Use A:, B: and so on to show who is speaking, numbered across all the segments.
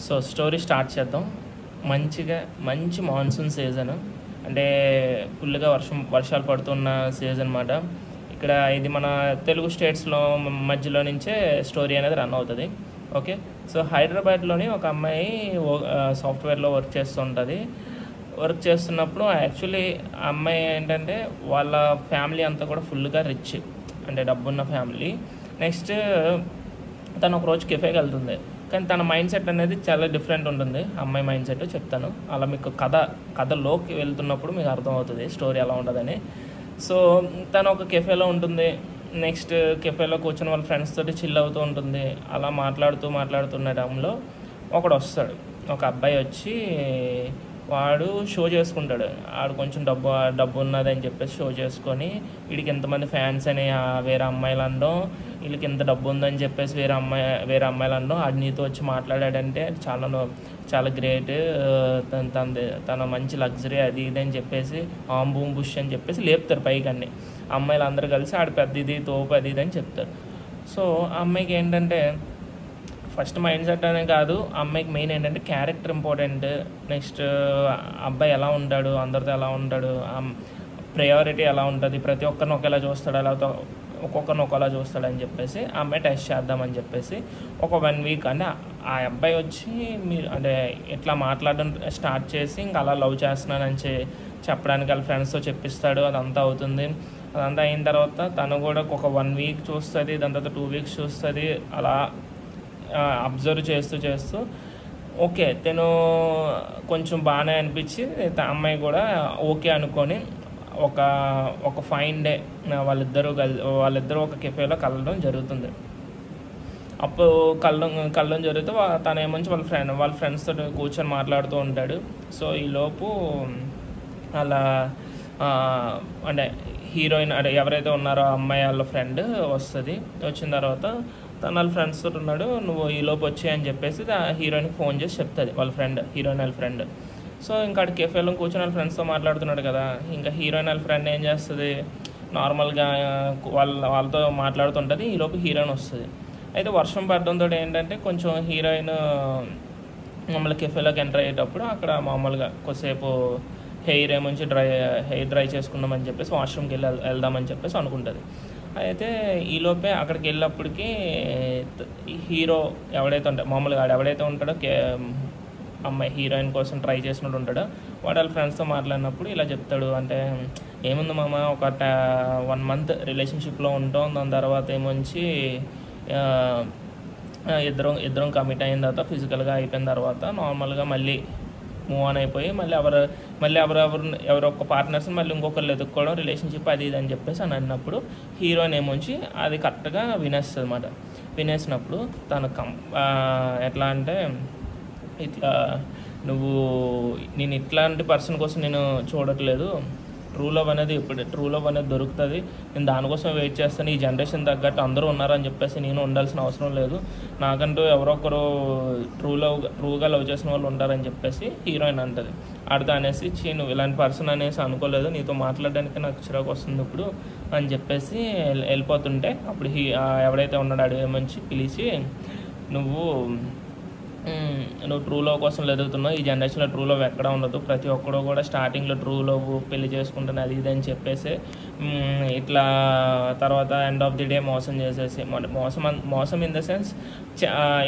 A: So story start చేద్దాం. మంచి monsoon season, అంటే ఫుల్గా వర్షాలు పడుతున్న సీజన్ అన్నమాట. ఇక్కడ ఇది మన తెలుగు స్టేట్స్లో మధ్యలో నుంచే స్టోరీ అనేది రన్ అవుతుంది. ఓకే, సో హైదరాబాద్లోని ఒక అమ్మాయి సాఫ్ట్వేర్లో వర్క్ చేస్తుంటుంది. వర్క్ చేస్తున్నప్పుడు యాక్చువల్లీ ఆ అమ్మాయి ఏంటంటే వాళ్ళ ఫ్యామిలీ అంతా కూడా ఫుల్గా రిచ్, అంటే డబ్బున్న ఫ్యామిలీ. నెక్స్ట్ తను ఒకరోజు కెఫేకి వెళ్తుంది, కానీ తన మైండ్ సెట్ అనేది చాలా డిఫరెంట్ ఉంటుంది. అమ్మాయి మైండ్ సెట్ చెప్తాను, అలా మీకు కథలోకి వెళ్తున్నప్పుడు మీకు అర్థమవుతుంది స్టోరీ ఎలా ఉంటుందని. సో తను ఒక కెఫేలో ఉంటుంది. నెక్స్ట్ కెఫేలో కూర్చొని వాళ్ళ ఫ్రెండ్స్ తోటి చిల్ అవుతూ ఉంటుంది. అలా మాట్లాడుతున్న టైంలో ఒకడు వస్తాడు, ఒక అబ్బాయి వచ్చి వాడు షో చేసుకుంటాడు. ఆడు కొంచెం డబ్బు ఉన్నదని చెప్పేసి షో చేసుకొని వీడికి ఎంతమంది ఫ్యాన్స్ అని వేరే అమ్మాయిలు అనడం, వీళ్ళకి ఎంత డబ్బు ఉందని చెప్పేసి వేరే అమ్మాయిలు అనడం. ఆడు నీతో వచ్చి మాట్లాడాడంటే చాలా గ్రేట్, తన మంచి లగ్జరీ అది ఇది అని చెప్పేసి బూమ్ బుష్ అని చెప్పేసి లేపుతారు పైకి అన్ని అమ్మాయిలు అందరూ కలిసి. ఆడు పెద్ద ఇది తోపు అది ఇది అని చెప్తారు. సో ఆ అమ్మాయికి ఏంటంటే ఫస్ట్ మైండ్ సెట్ అనే కాదు, అమ్మాయికి మెయిన్ ఏంటంటే క్యారెక్టర్ ఇంపార్టెంట్. నెక్స్ట్ అబ్బాయి ఎలా ఉంటాడు, అందరితో ఎలా ఉంటాడు, ప్రయారిటీ ఎలా ఉంటుంది, ప్రతి ఒక్కరిని ఒకేలా చూస్తాడు, అలా ఒక్కొక్కరిని ఒకలా చూస్తాడని చెప్పేసి ఆ అమ్మాయి టెస్ట్ చేద్దామని చెప్పేసి ఒక 1 వీక్ అంటే ఆ అబ్బాయి వచ్చి మీరు అంటే ఇట్లా మాట్లాడడం స్టార్ట్ చేసి ఇంకా అలా లవ్ చేస్తున్నానని చెప్పడానికి వాళ్ళ ఫ్రెండ్స్తో చెప్పిస్తాడు. అదంతా అవుతుంది. అదంతా అయిన తర్వాత తను కూడా ఒక 1 వీక్ చూస్తుంది, దాని తర్వాత 2 వీక్స్ చూస్తుంది. అలా అబ్జర్వ్ చేస్తూ ఓకే తను కొంచెం బాగానే అనిపించి అమ్మాయి కూడా ఓకే అనుకొని ఒక ఫైన్ డే వాళ్ళిద్దరూ ఒక కెఫేలో కలవడం జరుగుతుంది. అప్పుడు కలవడం జరిగితే తను ఏమంచి వాళ్ళ ఫ్రెండ్స్ తోటి కూర్చొని మాట్లాడుతూ ఉంటాడు. సో ఈలోపు అలా అంటే హీరోయిన్ అంటే ఎవరైతే ఉన్నారో అమ్మాయి వాళ్ళ ఫ్రెండ్ వస్తుంది. వచ్చిన తర్వాత తను వాళ్ళ ఫ్రెండ్స్ తోటి ఉన్నాడు, నువ్వు ఈలోపు వచ్చాయని చెప్పేసి హీరోయిన్కి ఫోన్ చేసి చెప్తుంది హీరోయిన్ వాళ్ళ ఫ్రెండ్. సో ఇంకా అక్కడ కెఫేలో కూర్చొని వాళ్ళ ఫ్రెండ్స్తో మాట్లాడుతున్నాడు కదా, ఇంకా హీరోయిన్ వాళ్ళ ఫ్రెండ్ ఏం చేస్తుంది, నార్మల్గా వాళ్ళతో మాట్లాడుతుంటుంది. ఈలోపు హీరోయిన్ వస్తుంది. అయితే వర్షం పడడంతో ఏంటంటే కొంచెం హీరోయిన్ మమ్మల్ని కెఫేలోకి ఎంటర్ అయ్యేటప్పుడు అక్కడ మామూలుగా కొద్దిసేపు హెయిర్ డ్రై చేసుకుందామని చెప్పేసి వాష్రూమ్కి వెళ్దామని చెప్పేసి అనుకుంటుంది. అయితే ఈలోపే అక్కడికి వెళ్ళినప్పటికీ హీరో ఎవడైతే మామూలుగా ఎవడైతే ఉంటాడో అమ్మాయి హీరోయిన్ కోసం ట్రై చేసినట్టు ఉంటాడో వాడు వాళ్ళ ఫ్రెండ్స్తో మాట్లాడినప్పుడు ఇలా చెప్తాడు, అంటే ఏముంది మామ, ఒక 1 మంత్ రిలేషన్షిప్లో ఉంటాం, దాని తర్వాత ఏమొచ్చి ఇద్దరం కమిట్ అయిన తర్వాత ఫిజికల్గా అయిపోయిన తర్వాత నార్మల్గా మళ్ళీ మూవ్ ఆన్ అయిపోయి ఎవరో ఒక పార్ట్నర్స్ని మళ్ళీ ఇంకొకరు ఎదుర్కోవడం రిలేషన్షిప్ అది ఇది అని చెప్పేసి అని అన్నప్పుడు హీరోయిన్ ఏమొచ్చి అది కరెక్ట్గా వినేస్తుంది అన్నమాట. వినేసినప్పుడు తను ఎట్లా అంటే ఇట్లా నేను ఇట్లాంటి పర్సన్ కోసం నేను చూడట్లేదు, ట్రూ లవ్ అనేది దొరుకుతుంది, నేను దానికోసం వెయిట్ చేస్తాను, ఈ జనరేషన్ తగ్గట్టు అందరూ ఉన్నారని చెప్పేసి నేను ఉండాల్సిన అవసరం లేదు, నాకంటూ ఎవరో ఒకరు ట్రూగా లవ్ చేసిన వాళ్ళు ఉంటారని చెప్పేసి హీరోయిన్ అంటుంది. ఆడితో అనేసి నువ్వు ఇలాంటి పర్సన్ అనేసి అనుకోలేదు, నీతో మాట్లాడడానికి నాకు చిరాకు వస్తుంది ఇప్పుడు అని చెప్పేసి వెళ్ళిపోతుంటే అప్పుడు ఎవడైతే ఉన్నాడో ఆడు ఏమంచి పిలిచి నువ్వు ట్రూ లవ్ కోసం ఎదుగుతున్నావు, ఈ జనరేషన్లో ట్రూ లవ్ ఎక్కడ ఉండదు, ప్రతి ఒక్కడో కూడా స్టార్టింగ్లో ట్రూ లవ్ పెళ్లి చేసుకుంటాను అది ఇది అని చెప్పేసి ఇట్లా తర్వాత ఎండ్ ఆఫ్ ది డే మోసం చేసేసి మోసం ఇన్ ద సెన్స్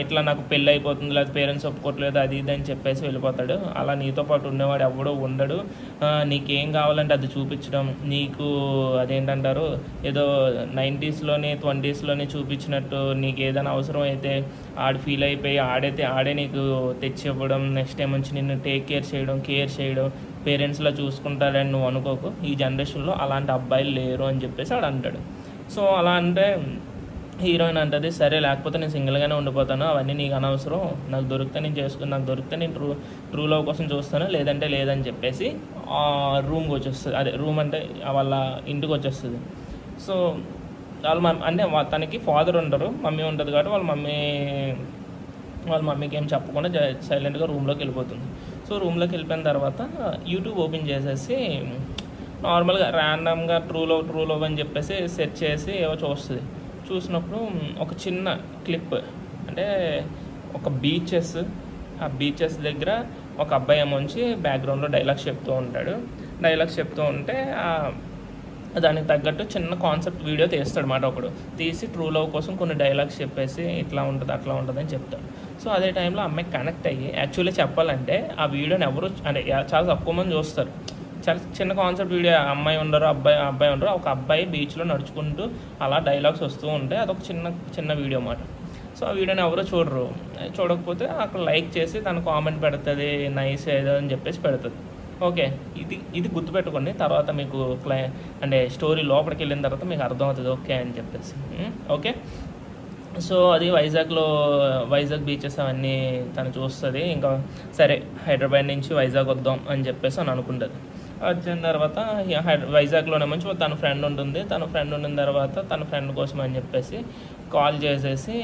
A: ఇట్లా నాకు పెళ్ళి అయిపోతుంది, లేదా పేరెంట్స్ ఒప్పుకోవట్లేదు అది ఇది అని చెప్పేసి వెళ్ళిపోతాడు. అలా నీతో పాటు ఉండేవాడు ఎవడో ఉండడు, నీకేం కావాలంటే అది చూపించడం, నీకు అదేంటంటారు ఏదో 90s-లోని 20s-లోని చూపించినట్టు నీకు ఏదైనా అవసరం అయితే ఆడు ఫీల్ అయిపోయి ఆడే నీకు తెచ్చి ఇవ్వడం, నెక్స్ట్ టైం వచ్చి నిన్ను కేర్ చేయడం పేరెంట్స్లో చూసుకుంటాడని నువ్వు అనుకోకు, ఈ జనరేషన్లో అలాంటి అబ్బాయిలు లేరు అని చెప్పేసి ఆడు అంటాడు. సో అలా అంటే హీరోయిన్ అంటది, సరే లేకపోతే నేను సింగిల్గానే ఉండిపోతాను, అవన్నీ నీకు అనవసరం, నాకు దొరికితే నేను ట్రూ లవ్ కోసం చూస్తాను, లేదంటే లేదని చెప్పేసి రూమ్కి వచ్చేస్తుంది. అదే రూమ్ అంటే వాళ్ళ ఇంటికి వచ్చేస్తుంది. సో అంటే తనకి ఫాదర్ ఉండరు, మమ్మీ ఉంటుంది కాబట్టి వాళ్ళ మమ్మీకి ఏం చెప్పకుండా సైలెంట్గా రూమ్లోకి వెళ్ళిపోతుంది. సో రూమ్లోకి వెళ్ళిపోయిన తర్వాత యూట్యూబ్ ఓపెన్ చేసేసి నార్మల్గా ర్యాండమ్గా ట్రూ లవ్ అని చెప్పేసి సెర్చ్ చేసి ఏవో చూసినప్పుడు ఒక చిన్న క్లిప్, అంటే ఒక బీచెస్ ఆ బీచెస్ దగ్గర ఒక అబ్బాయి ఏమొచ్చి బ్యాక్గ్రౌండ్లో డైలాగ్స్ చెప్తూ ఉంటాడు. డైలాగ్స్ చెప్తూ ఉంటే దానికి తగ్గట్టు చిన్న కాన్సెప్ట్ వీడియో తీస్తాడు అన్నమాట. ఒకడు తీసి ట్రూ లవ్ కోసం కొన్ని డైలాగ్స్ చెప్పేసి ఇట్లా ఉంటుంది అట్లా ఉంటుంది అని చెప్తాడు. సో అదే టైంలో అమ్మాయి కనెక్ట్ అయ్యి, యాక్చువల్లీ చెప్పాలంటే ఆ వీడియోని ఎవరు అంటే చాలా తక్కువ మంది చూస్తారు. చాలా చిన్న కాన్సెప్ట్ వీడియో, అమ్మాయి ఉండరు అబ్బాయి ఉండరు, ఒక అబ్బాయి బీచ్లో నడుచుకుంటూ అలా డైలాగ్స్ వస్తూ ఉంటాయి. అదొక చిన్న వీడియో అన్నమాట. సో ఆ వీడియోని ఎవరు చూడకపోతే అక్కడ లైక్ చేసి తను కామెంట్ పెడుతుంది, నైస్ ఏదో అని చెప్పేసి పెడుతుంది. ఓకే, ఇది గుర్తుపెట్టుకోండి. తర్వాత మీకు అంటే స్టోరీ లోపలికి వెళ్ళిన తర్వాత మీకు అర్థమవుతుంది ఓకే అని చెప్పేసి. ఓకే, సో అది వైజాగ్ బీచెస్ అవన్నీ తను చూస్తుంది. ఇంకా సరే హైదరాబాద్ నుంచి వైజాగ్ వద్దాం అని చెప్పేసి అని అనుకుంటుంది. వచ్చిన తర్వాత వైజాగ్లోనే మంచి తన ఫ్రెండ్ ఉంటుంది. తన ఫ్రెండ్ ఉన్న తర్వాత తన ఫ్రెండ్ కోసం అని చెప్పేసి కాల్ చేసేసి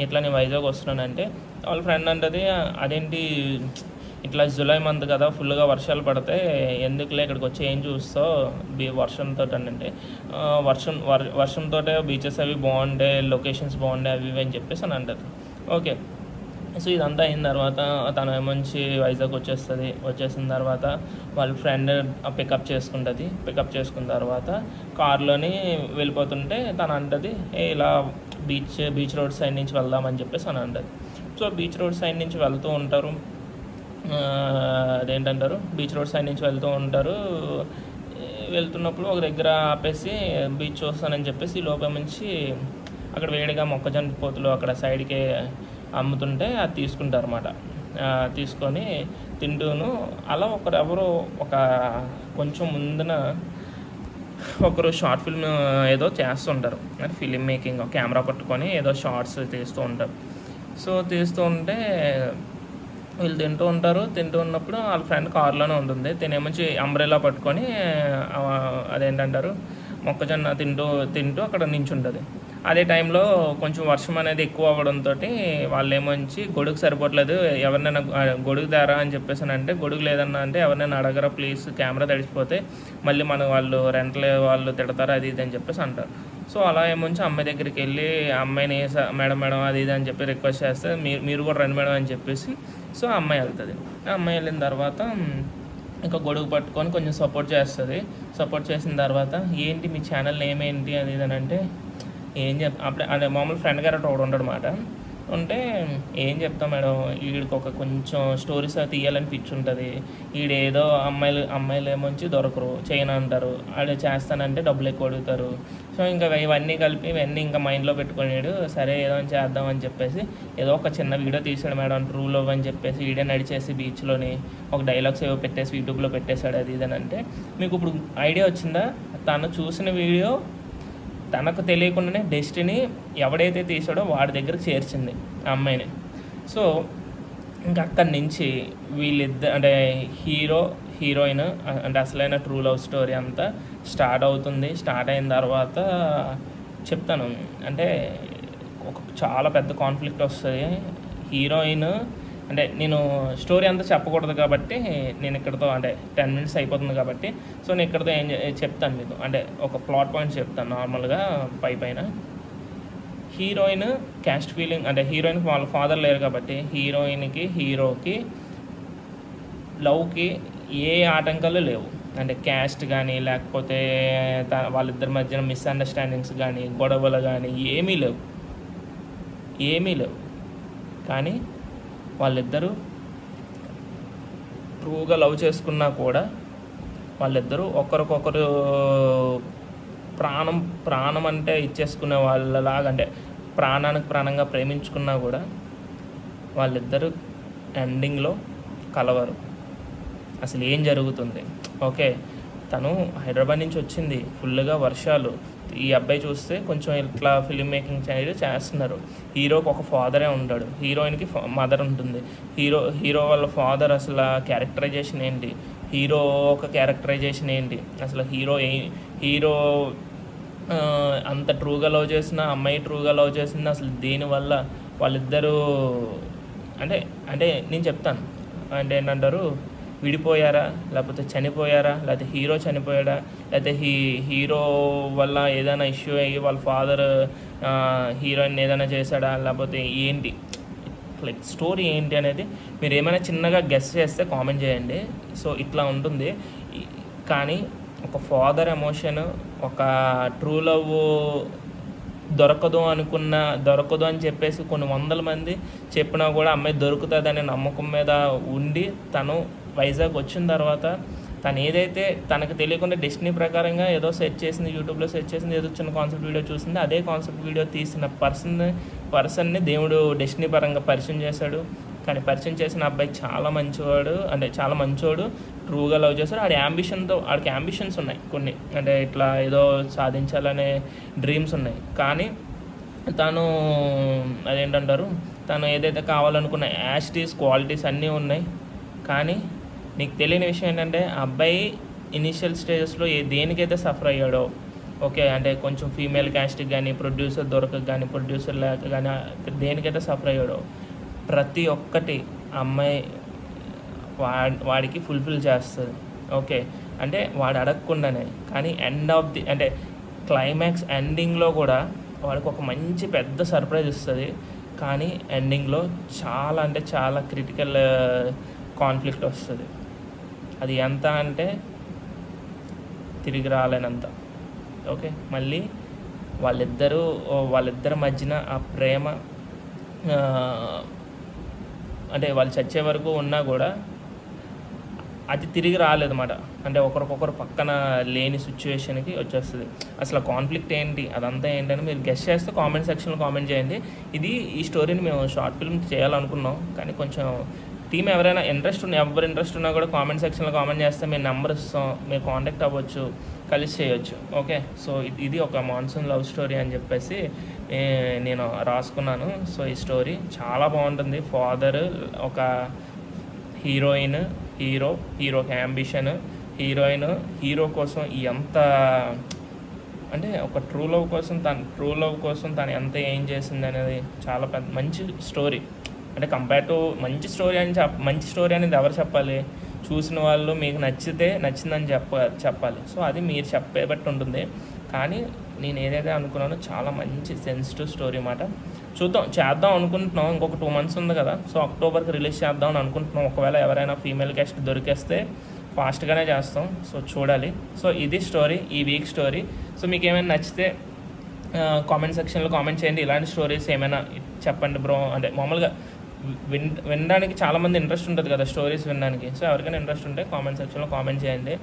A: ఇట్లా నేను వైజాగ్ వస్తున్నానంటే వాళ్ళ ఫ్రెండ్ అంటది, అదేంటి ఇట్లా జూలై మంత్ కదా, ఫుల్గా వర్షాలు పడితే ఎందుకులే ఇక్కడికి వచ్చి ఏం చూస్తావు వర్షంతో అంటే వర్షంతో బీచెస్ అవి బాగుంటాయి, లొకేషన్స్ బాగుంటాయి అవి ఇవి అని చెప్పేసి అని అంటది. ఓకే, సో ఇదంతా అయిన తర్వాత తను మంచి వైజాగ్ వచ్చేసిన తర్వాత వాళ్ళ ఫ్రెండ్ పికప్ చేసుకున్న తర్వాత కార్లోని వెళ్ళిపోతుంటే తను అంటది ఇలా బీచ్ రోడ్ సైడ్ నుంచి వెళ్దామని చెప్పేసి అని అంటది. సో బీచ్ రోడ్ సైడ్ నుంచి వెళ్తూ ఉంటారు. బీచ్ రోడ్ సైడ్ నుంచి వెళ్తున్నప్పుడు ఒక దగ్గర ఆపేసి బీచ్ చూస్తానని చెప్పేసి లోపల నుంచి అక్కడ వేడిగా మొక్కజొన్న పోతులు అక్కడ సైడ్కి అమ్ముతుంటే అది తీసుకుంటారు అన్నమాట. తీసుకొని తింటూను అలా ఒక కొంచెం ముందున ఒకరు షార్ట్ ఫిల్మ్ ఏదో చేస్తుంటారు, అంటే ఫిలిం మేకింగ్ కెమెరా పట్టుకొని ఏదో షార్ట్స్ తీస్తూ ఉంటారు. సో తీస్తూ ఉంటే వీళ్ళు తింటూ ఉన్నప్పుడు వాళ్ళ ఫ్రెండ్ కార్లోనే ఉంటుంది. తినేమంచి అంబ్రెలా పట్టుకొని మొక్కజొన్న తింటూ అక్కడ నించుంటుంది. అదే టైంలో కొంచెం వర్షం అనేది ఎక్కువ అవ్వడంతో వాళ్ళు ఏమొచ్చి గొడుగు సరిపోవట్లేదు, ఎవరినైనా గొడుగు దారా అని చెప్పేసి అంటే గొడుగు లేదన్నా అంటే ఎవరినైనా అడగరా ప్లీజ్, కెమెరా తడిచిపోతే మళ్ళీ వాళ్ళు రెంట్లే వాళ్ళు తిడతారు అది ఇది అని చెప్పేసి అంటారు. సో అలా ఏమొచ్చి అమ్మాయి దగ్గరికి వెళ్ళి అమ్మాయిని మేడం అది ఇది అని చెప్పి రిక్వెస్ట్ చేస్తే మీరు కూడా రండి మేడం అని చెప్పేసి సో అమ్మాయి వెళ్తుంది. అమ్మాయి వెళ్ళిన తర్వాత ఇంకా గొడుగు పట్టుకొని కొంచెం సపోర్ట్ చేసిన తర్వాత ఏంటి మీ ఛానల్ నేమ్ ఏంటి అది ఇది అని అంటే అప్పుడే అంటే మామూలు ఫ్రెండ్ గారు ఒకడు ఉండడమాట. ఉంటే ఏం చెప్తాం మేడం, వీడికి కొంచెం స్టోరీస్ తీయాలని పిచ్చి ఉంటుంది, వీడేదో అమ్మాయిలు ఏమొచ్చి దొరకరు చేయను అంటారు, ఆడు చేస్తానంటే డబ్బులు ఎక్కువ అడుగుతారు. సో ఇంకా ఇవన్నీ ఇంకా మైండ్లో పెట్టుకున్నాడు. సరే ఏదో చేద్దామని చెప్పేసి ఏదో ఒక చిన్న వీడియో తీసాడు మేడం ట్రూ లవ్ అని చెప్పేసి వీడియో నడిచేసి బీచ్లోని ఒక డైలాగ్స్ ఏవో పెట్టేసి యూట్యూబ్లో పెట్టేశాడు అది ఇదని అంటే మీకు ఇప్పుడు ఐడియా వచ్చిందా? తను చూసిన వీడియో తనకు తెలియకుండానే డెస్టినీ ఎవడైతే తీసాడో వాడి దగ్గరకు చేర్చింది ఆ అమ్మాయిని. సో ఇంకా అక్కడి నుంచి వీళ్ళిద్దరు అంటే హీరోయిన్ అంటే అసలైన ట్రూ లవ్ స్టోరీ అంతా స్టార్ట్ అవుతుంది. స్టార్ట్ అయిన తర్వాత చెప్తాను అంటే చాలా పెద్ద కాన్ఫ్లిక్ట్ వస్తుంది. హీరోయిన్ అంటే నేను స్టోరీ అంతా చెప్పకూడదు కాబట్టి నేను ఇక్కడతో అంటే 10 minutes అయిపోతుంది కాబట్టి సో నేను ఇక్కడతో చెప్తాను మీకు, అంటే ఒక ప్లాట్ పాయింట్స్ చెప్తాను నార్మల్గా పైన. హీరోయిన్ క్యాస్ట్ ఫీలింగ్ అంటే హీరోయిన్కి వాళ్ళ ఫాదర్ లేరు కాబట్టి హీరోకి లవ్కి ఏ ఆటంకాలు లేవు. అంటే క్యాస్ట్ కానీ లేకపోతే వాళ్ళిద్దరి మధ్యన మిస్అండర్స్టాండింగ్స్ కానీ గొడవలు కానీ ఏమీ లేవు. కానీ వాళ్ళిద్దరూ ట్రూగా లవ్ చేసుకున్నా కూడా వాళ్ళిద్దరూ ఒకరికొకరు ప్రాణం అంటే ఇచ్చేసుకునే వాళ్ళలాగా అంటే ప్రాణానికి ప్రాణంగా ప్రేమించుకున్నా కూడా వాళ్ళిద్దరూ ఎండింగ్లో కలవరు. అసలు ఏం జరుగుతుంది? ఓకే, తను హైదరాబాద్ నుంచి వచ్చింది, ఫుల్గా వర్షాలు, ఈ అబ్బాయి చూస్తే కొంచెం ఇట్లా ఫిలిం మేకింగ్ చేస్తున్నారు. హీరోకి ఒక ఫాదరే ఉంటాడు, హీరోయిన్కి మదర్ ఉంటుంది. హీరో వాళ్ళ ఫాదర్ అసలు క్యారెక్టరైజేషన్ ఏంటి, హీరో ఒక క్యారెక్టరైజేషన్ ఏంటి, అసలు హీరో అంత ట్రూగా లవ్ చేసిన అమ్మాయి ట్రూగా లవ్ చేసింది అసలు దేనివల్ల వాళ్ళిద్దరూ అంటే నేను చెప్తాను అంటే ఏంటంటారు, విడిపోయారా లేకపోతే చనిపోయారా, లేకపోతే హీరో చనిపోయాడా, లేకపోతే హీరో వల్ల ఏదైనా ఇష్యూ అయ్యి వాళ్ళ ఫాదర్ హీరోయిన్ ఏదైనా చేశాడా, లేకపోతే ఏంటి లైక్ స్టోరీ ఏంటి అనేది మీరు ఏమైనా చిన్నగా గెస్ చేస్తే కామెంట్ చేయండి. సో ఇట్లా ఉంటుంది. కానీ ఒక ఫాదర్ ఎమోషన్, ఒక ట్రూ లవ్ దొరకదు అని చెప్పేసి కొన్ని వందల మంది చెప్పినా కూడా అమ్మాయి దొరుకుతుందనే నమ్మకం మీద ఉండి తను వైజాగ్ వచ్చిన తర్వాత తను ఏదైతే తనకు తెలియకుండా డెస్టినీ ప్రకారంగా ఏదో సెర్చ్ చేసింది, యూట్యూబ్లో సెర్చ్ చేసింది, ఏదో చిన్న కాన్సెప్ట్ వీడియో చూసింది, అదే కాన్సెప్ట్ వీడియో తీసిన పర్సన్ని దేవుడు డెస్టినీ పరంగా పరిచయం చేశాడు. కానీ పరిచయం చేసిన అబ్బాయి చాలా మంచివాడు, అంటే చాలా మంచోడు, ట్రూగా లవ్ చేస్తాడు. ఆడికి అంబిషన్స్ ఉన్నాయి కొన్ని, అంటే ఇట్లా ఏదో సాధించాలనే డ్రీమ్స్ ఉన్నాయి. కానీ తను అదేంటంటారు, తను ఏదైతే కావాలనుకున్న యాస్టీస్ క్వాలిటీస్ అన్నీ ఉన్నాయి. కానీ నీకు తెలియని విషయం ఏంటంటే ఆ అబ్బాయి ఇనిషియల్ స్టేజెస్లో దేనికైతే సఫర్ అయ్యాడో, ఓకే, అంటే కొంచెం ఫీమేల్ క్యాస్ట్కి కానీ, ప్రొడ్యూసర్ దొరకక కానీ, ప్రొడ్యూసర్ లేక కానీ, దేనికైతే సఫర్ అయ్యాడో ప్రతి ఒక్కటి అమ్మాయి వాడికి ఫుల్ఫిల్ చేస్తుంది. ఓకే, అంటే వాడు అడగకుండానే. కానీ అంటే క్లైమాక్స్ ఎండింగ్లో కూడా వాడికి ఒక మంచి పెద్ద సర్ప్రైజ్ ఇస్తుంది. కానీ ఎండింగ్లో చాలా అంటే చాలా క్రిటికల్ కాన్ఫ్లిక్ట్ వస్తుంది. అది ఎంత అంటే తిరిగి రాలేనంత. ఓకే, మళ్ళీ వాళ్ళిద్దరి మధ్యన ఆ ప్రేమ అంటే వాళ్ళు చచ్చే వరకు ఉన్నా కూడా అది తిరిగి రాలేదన్నమాట. అంటే ఒకరికొకరు పక్కన లేని సిచ్యువేషన్కి వచ్చేస్తుంది. అసలు కాన్ఫ్లిక్ట్ ఏంటి, అదంతా ఏంటని మీరు గెస్ చేస్తే కామెంట్ సెక్షన్లో కామెంట్ చేయండి. ఈ స్టోరీని మేము షార్ట్ ఫిల్మ్ చేయాలనుకున్నాం, కానీ కొంచెం టీమ్ ఎవరైనా ఎవరు ఇంట్రెస్ట్ ఉన్నా కూడా కామెంట్ సెక్షన్లో కామెంట్ చేస్తే మేము నెంబర్ ఇస్తాం, మీరు కాంటాక్ట్ అవ్వచ్చు, కలిసి చేయొచ్చు. ఓకే, సో ఇది ఒక మాన్సూన్ లవ్ స్టోరీ అని చెప్పేసి నేను రాసుకున్నాను. సో ఈ స్టోరీ చాలా బాగుంటుంది. ఫాదర్, ఒక హీరోకి అంబిషన్, హీరో కోసం ఎంత అంటే ఒక ట్రూ లవ్ కోసం తను ఎంత ఏం చేసింది అనేది చాలా మంచి స్టోరీ. అంటే కంపేర్ టు మంచి స్టోరీ అనేది ఎవరు చెప్పాలి? చూసిన వాళ్ళు మీకు నచ్చిందని చెప్పాలి. సో అది మీరు చెప్పే బట్టి ఉంటుంది. కానీ నేను ఏదైతే అనుకున్నానో చాలా మంచి సెన్సిటివ్ స్టోరీ అన్నమాట. చేద్దాం అనుకుంటున్నాం. ఇంకొక 2 months ఉంది కదా, సో అక్టోబర్కి రిలీజ్ చేద్దాం అని అనుకుంటున్నాం. ఒకవేళ ఎవరైనా ఫీమేల్ క్యాస్ట్ దొరికేస్తే ఫాస్ట్గానే చేస్తాం. సో చూడాలి. సో ఇది స్టోరీ, ఈ వీక్ స్టోరీ. సో మీకు ఏమైనా నచ్చితే కామెంట్ సెక్షన్లో కామెంట్ చేయండి. ఇలాంటి స్టోరీస్ ఏమైనా చెప్పండి బ్రో. అంటే మామూలుగా వినడానికి చాలామంది ఇంట్రెస్ట్ ఉంటుంది కదా స్టోరీస్ వినడానికి. సో ఎవరికైనా ఇంట్రెస్ట్ ఉంటే కామెంట్ సెక్షన్లో కామెంట్ చేయండి.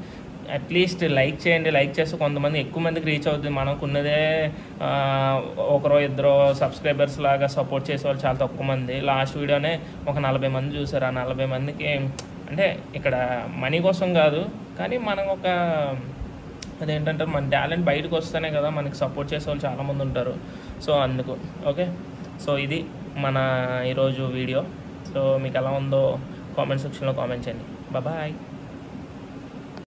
A: అట్లీస్ట్ లైక్ చేయండి. లైక్ చేస్తే కొంతమంది ఎక్కువ మందికి రీచ్ అవుతుంది. మనకున్నదే ఒకరో ఇద్దరు సబ్స్క్రైబర్స్ లాగా సపోర్ట్ చేసేవాళ్ళు చాలా తక్కువ మంది. లాస్ట్ వీడియోనే ఒక 40 మంది చూసారు. ఆ 40 మందికి అంటే ఇక్కడ మనీ కోసం కాదు, కానీ మనం అదేంటంటే మన టాలెంట్ బయటకు వస్తేనే కదా మనకి సపోర్ట్ చేసేవాళ్ళు చాలామంది ఉంటారు. సో అందుకు ఓకే. సో ఇది మన ఈరోజు వీడియో. సో మీకు ఎలా ఉందో కామెంట్ సెక్షన్లో కామెంట్ చేయండి. బాయ్.